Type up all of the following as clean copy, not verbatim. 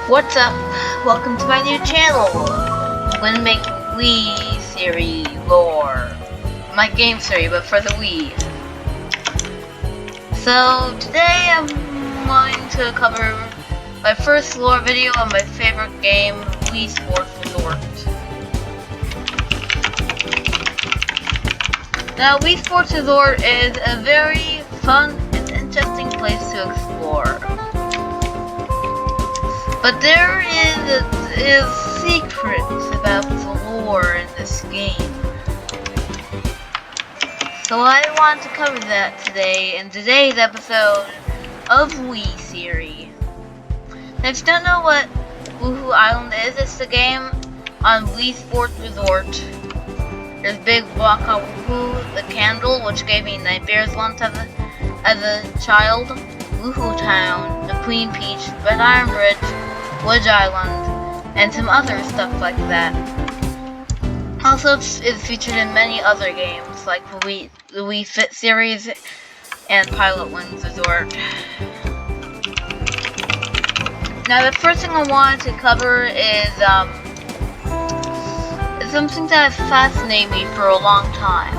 What's up? Welcome to my new channel. I'm going to make Wii series lore. My game series, but for the Wii. So today I'm going to cover my first lore video on my favorite game, Wii Sports Resort. Now, Wii Sports Resort is a very fun and interesting place to explore. But there is secrets about the lore in this game. So I want to cover that today in today's episode of Wii series. Now, if you don't know what Woohoo Island is, it's the game on Wii Sports Resort. There's Big Waka Woohoo, the candle, which gave me nightmares once as a child, Woohoo Town, the Queen Peach, Red Iron Bridge, Wood Island, and some other stuff like that. Also, it's featured in many other games, like the Wii Fit series and Pilot Wings Resort. Now, the first thing I wanted to cover is something that has fascinated me for a long time.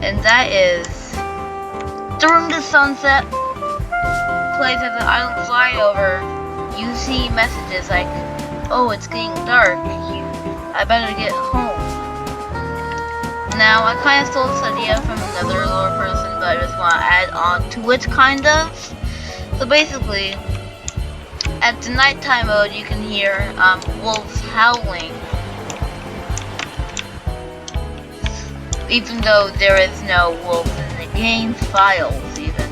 And that is, during the sunset, plays as an island flyover, you see messages like, oh, it's getting dark, I better get home. Now, I kind of stole this idea from another lore person, but I just want to add on to it, kind of. So basically, at the nighttime mode, you can hear wolves howling, even though there is no wolves in the game files, even.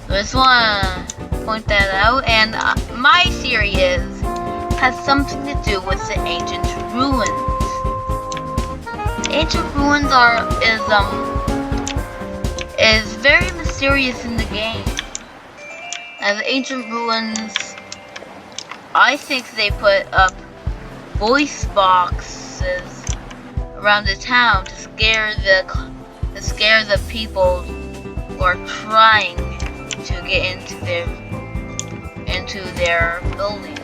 I just want to point that out, and my series has something to do with the ancient ruins. The ancient ruins is very mysterious in the game. Now, the ancient ruins, I think they put up voice boxes around the town to scare the people who are trying to get into their building.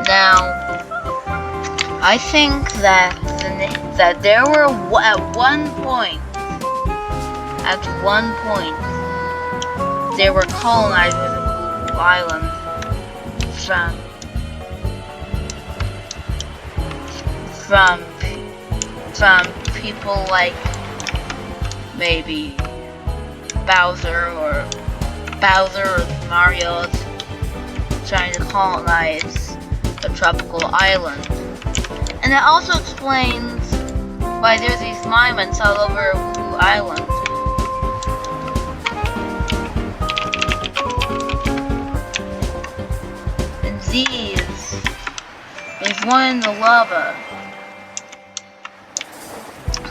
Now, I think that there were at one point there were colonizers of Blue Island from people like maybe Bowser or Mario trying to colonize a tropical island. And that also explains why there's these monuments all over Woohoo Island. And there's one in the lava.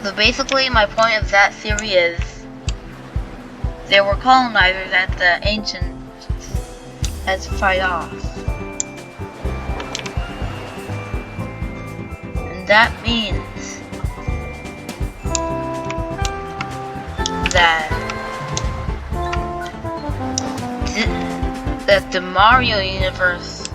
So basically, my point of that theory is there were colonizers that the ancients had to fight off. And that means that the Mario universe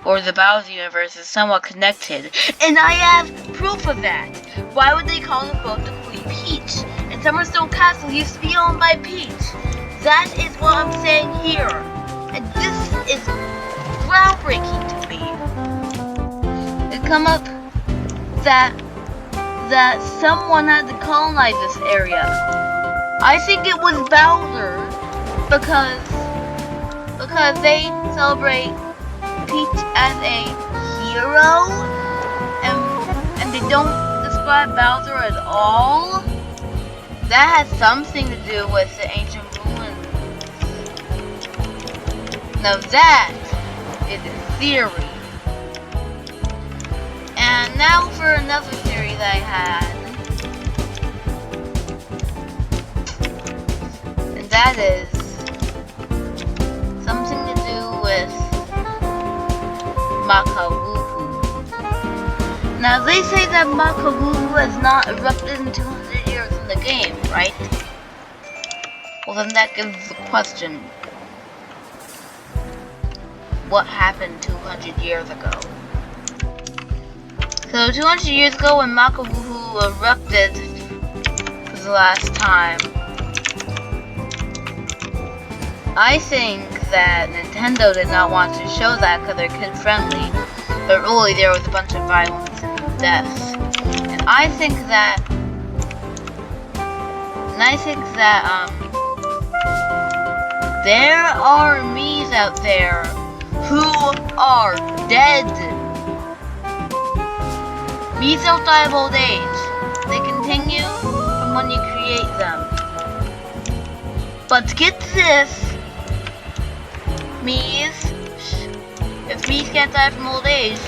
or the Bowser universe is somewhat connected, and I have proof of that. Why would they call them both the Queen Peach? And Summerstone Castle used to be owned by Peach. That is what I'm saying here, and this is groundbreaking to me. It come up that someone had to colonize this area. I think it was Bowser, because they celebrate Peach as a hero, and they don't describe Bowser at all. That has something to do with the ancient ruins. Now that is a theory. And now for another theory that I had. And that is some they say that Makawulu has not erupted in 200 years in the game, right? Well, then that gives the question, what happened 200 years ago? So 200 years ago when Makawulu erupted for the last time, I think that Nintendo did not want to show that because they're kid friendly, but really there was a bunch of violence and deaths. And I think that there are Miis out there who are dead. Miis don't die of old age. They continue from when you create them. But get this, Miis, if Miis can't die from old age,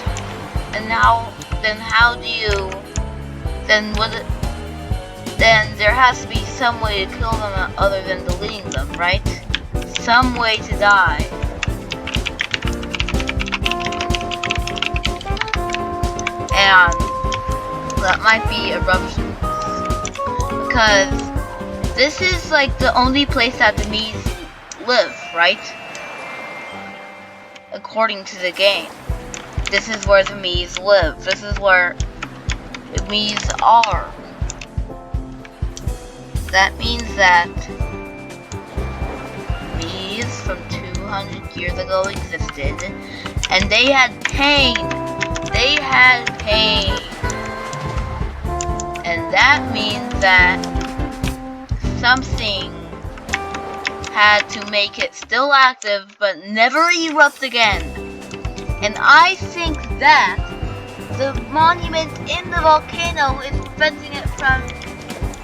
then there has to be some way to kill them other than deleting them, right? Some way to die. And that might be eruptions. Because this is like the only place that the Miis live, right? According to the game. This is where the Miis live. This is where the Miis are. That means that Miis from 200 years ago existed, and they had pain. They had pain. And that means that something had to make it still active but never erupt again. And I think that the monument in the volcano is preventing it from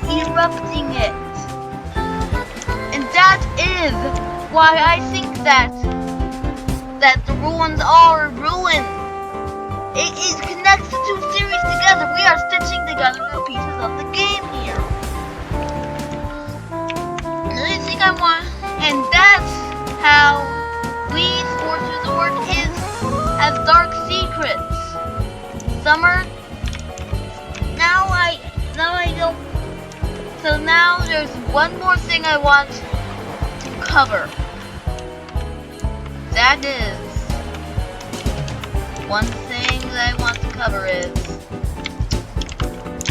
erupting it. And that is why I think that the ruins are ruined. It is connected to series together. We are stitching together the pieces of the game here. And I think and that's how Wii Sports Resort is as Dark Secrets. Summer. So now there's one more thing I want to cover. That is, one thing that I want to cover is,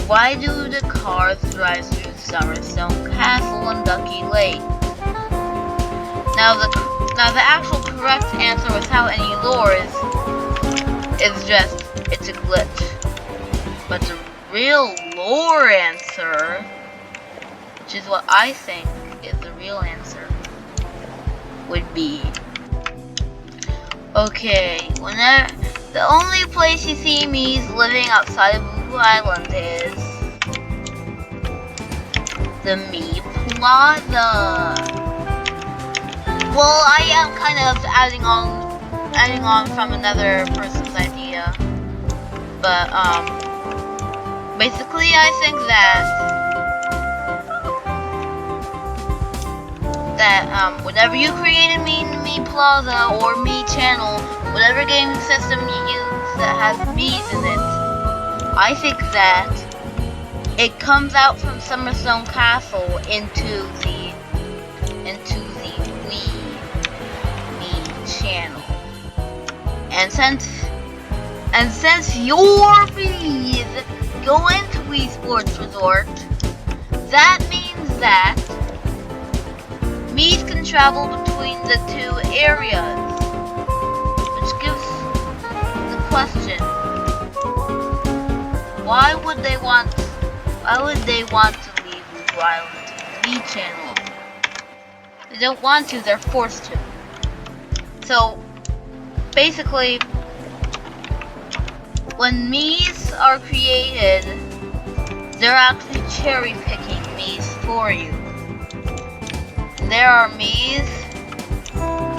why do the cars drive through Summerstone Castle and Ducky Lake? Now the actual correct answer without any lore is just, it's a glitch. But the real lore answer, which is what I think is the real answer, would be, okay, the only place you see Miis living outside of Blue Island is the Mii Plaza. Well, I am kind of adding on from another person's idea, but basically I think that whenever you create a Mii Plaza or Mii channel, whatever gaming system you use that has Miis in it, I think that it comes out from Summerstone Castle into the Mii channel. And since your Miis go into Wii Sports Resort, that means that Miis can travel between the two areas, which gives the question, why would they want to leave Blue Island Mii channel? They don't want to, they're forced to. So basically, when Miis are created, they're actually cherry picking Miis for you. There are Miis,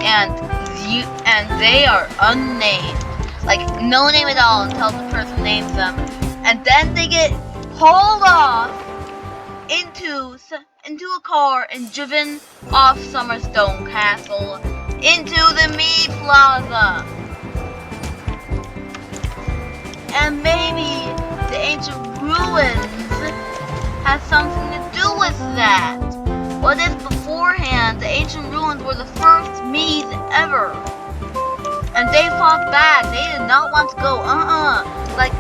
and they are unnamed, like no name at all until the person names them, and then they get hauled off into a car and driven off Summerstone Castle into the Mii Plaza. And maybe the ancient ruins has something to do with that? What if beforehand the ancient ruins were the first Mii's ever? And they fought back. They did not want to go. Like,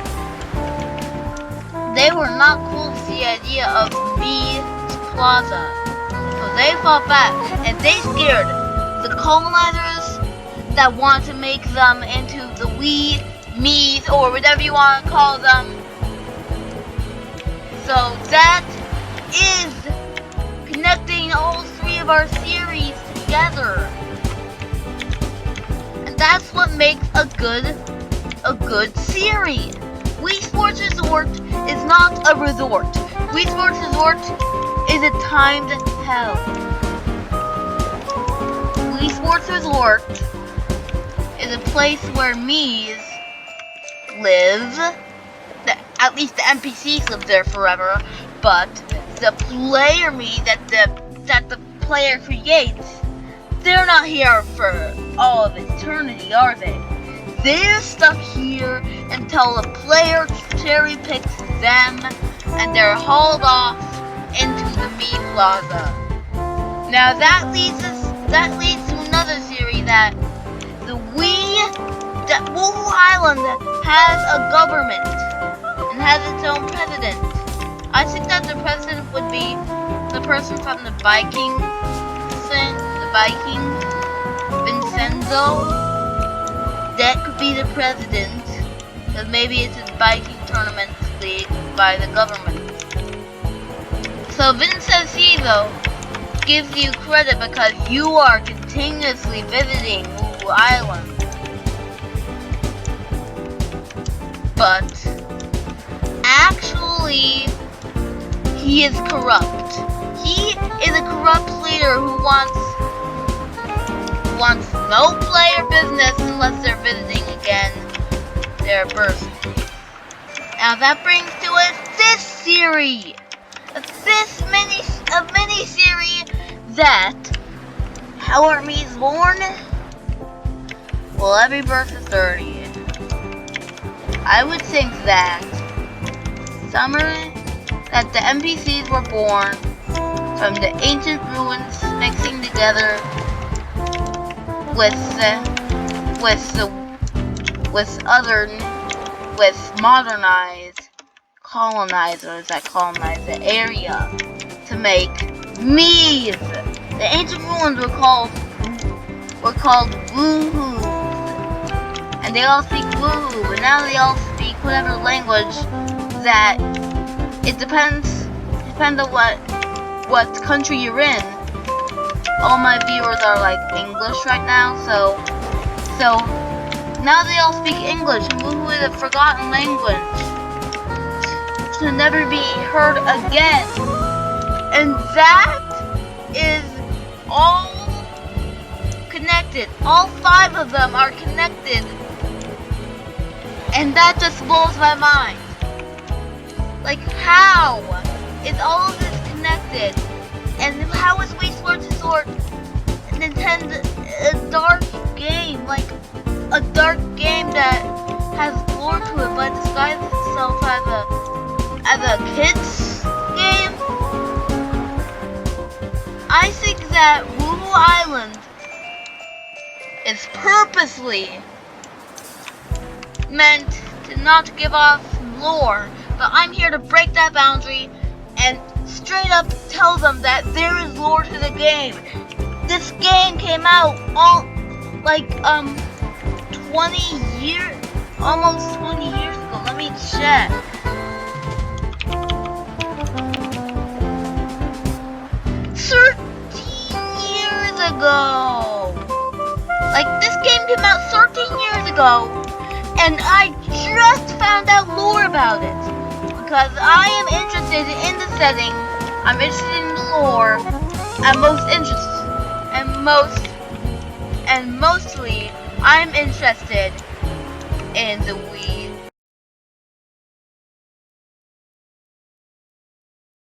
they were not cool with the idea of Mii's Plaza. So they fought back, and they scared the colonizers that want to make them into the Mii's, or whatever you want to call them. So that is connecting all three of our series together. That's what makes a good series. Wii Sports Resort is not a resort. Wii Sports Resort is a timed hell. Wii Sports Resort is a place where Mii's live. At least the NPCs live there forever, but the player Mii that the player creates, they're not here for all of eternity, are they? They're stuck here until the player cherry picks them and they're hauled off into the Mii Plaza. Now that leads to another theory that that Wuhu Island has a government and has its own president. I think that the president would be the person from the Viking Vincenzo. That could be the president, because maybe it's a Viking tournament league by the government. So Vincenzo gives you credit because you are continuously visiting Wuhu Island. But actually, he is corrupt. He is a corrupt leader who wants no player business unless they're visiting again their birthplace. Now that brings to us this series, a mini series that how are Mii's born? Well, every birth is 30. I would think that the NPCs were born from the ancient ruins mixing together with modernized colonizers that colonize the area to make Mii's. The ancient ruins were called Wuhu, and they all speak Wuhu, but now they all speak whatever language that it depends on what country you're in. All my viewers are like English right now, so now they all speak English. Wuhu is a forgotten language to never be heard again, and that is all connected. All 5 of them are connected, and that just blows my mind. Like, how is all of this connected? And how is Wii Sports Resort Nintendo a dark game? Like, a dark game that has lore to it, but disguises itself as a kids game? I think that Wuhu Island is purposely meant to not give off lore, but I'm here to break that boundary and straight up tell them that there is lore to the game. This game came out almost 20 years ago. Let me check. Ago. Like, this game came out 13 years ago, and I just found out lore about it because I am interested in the setting. I'm interested in the lore, and mostly I'm interested in the Wii